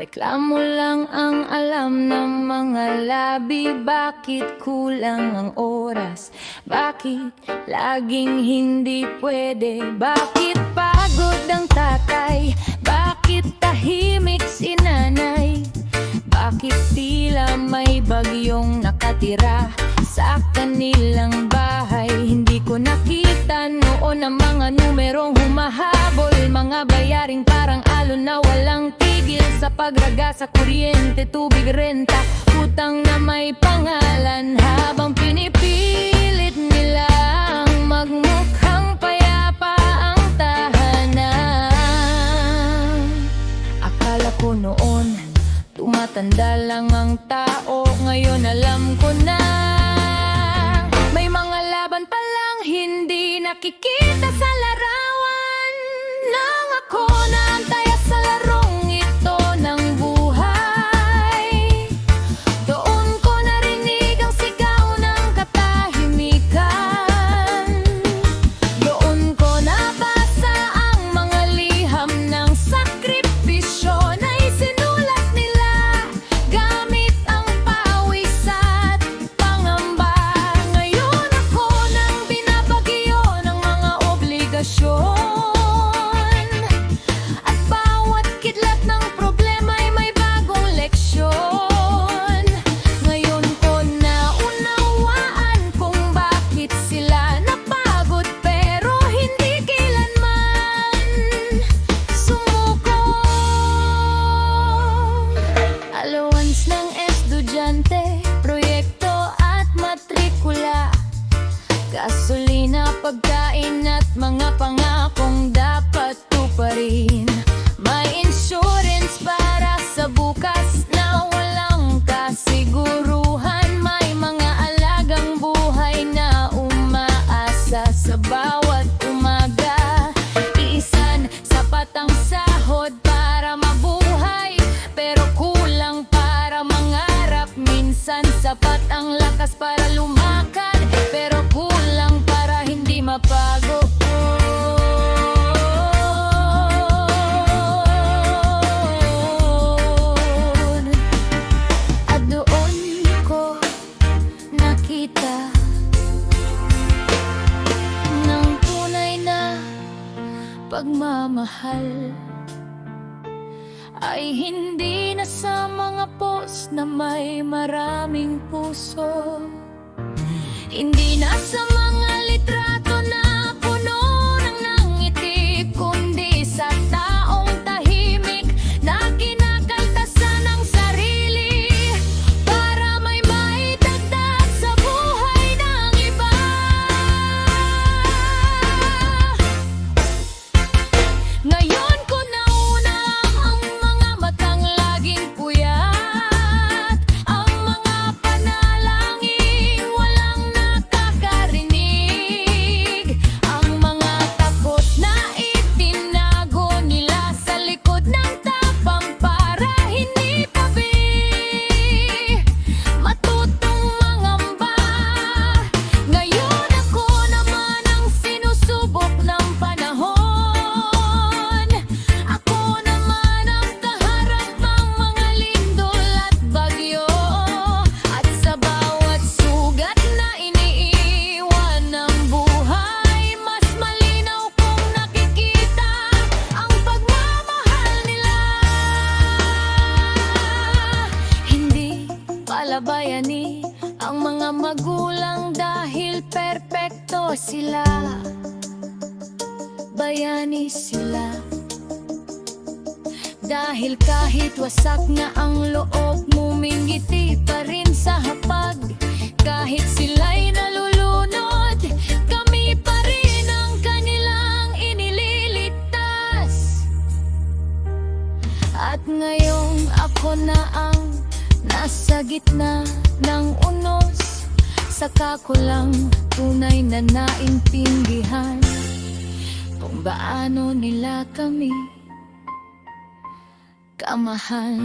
Reklamo lang ang alam ng mga labi. Bakit kulang ang oras? Bakit laging hindi pwede? Bakit pagod ang tatay? Bakit tahimik si nanay? Bakit tila may bagyong nakatira sa kanilang bahay? Hindi ko nakita noon ang mga numerong humahabol, mga bayaring parang alon na walang tigil, sa pagraga sa kuryente, tubig, renta, utang na may pangalan. Habang pinipilit nilang magmukhang payapa ang tahanan, akala ko noon tumatanda lang ang tao. Ngayon alam ko na may mga laban palang hindi nakikita sa larawan. Nang ako naantaya sa larong ito ng buhay, doon ko narinig ang sigaw ng katahimikan. Doon ko nabasa ang mga liham ng sakripisyo na isinulat nila gamit ang pawis at pangamba. Ngayon ako nang binabagyo ng mga obligasyon, at bawat kidlat ng problema ay may bagong leksyon. Ngayon ko naunawaan kung bakit sila napagod pero hindi kailanman sumuko. Allowance ng estudyante, proyekto at matrikula, gasolina, pagkain at mga pangakong dapat tuparin. May insurance para sa bukas na walang kasiguruhan. May mga alagang buhay na umaasa sa bawat umaga. Iisan sapat ang sahod para mabuhay, pero kulang para mangarap. Minsan sapat ang lakas para lumakad, pero kulang para hindi mapagod. At doon ko nakita ng tunay na pagmamahal ay hindi na sa mga post na may maraming puso, hindi na sa mga litrato na puno ng ngiti, kundi sa taong tahimik na kinakaltasan ng sarili para may maidagdag sa buhay ng iba. Ngayon ko nauna ang mga matang laging puyat, ang mga panalangin walang nakakarinig, ang mga takot na itinago nila sa likod ng tapang para hindi matutong mangamba. Ngayon ako naman ang sinusubok ng panahon. Ako naman ang kaharap ng mga lindol at bagyo. At sa bawat sugat na iniiwan ng buhay, mas malinaw kong nakikita ang pagmamahal nila. Hindi palabayani ang mga magulang dahil perpekto sila. Bayani sila dahil kahit wasak na ang loob, ngumingiti pa rin sa hapag. Kahit sila'y nalulunod, kami pa rin ang kanilang inililigtas. At ngayong ako na ang nasa gitna ng unos, saka ko lang tunay na naintindihan kung gaano nila kami kamahal.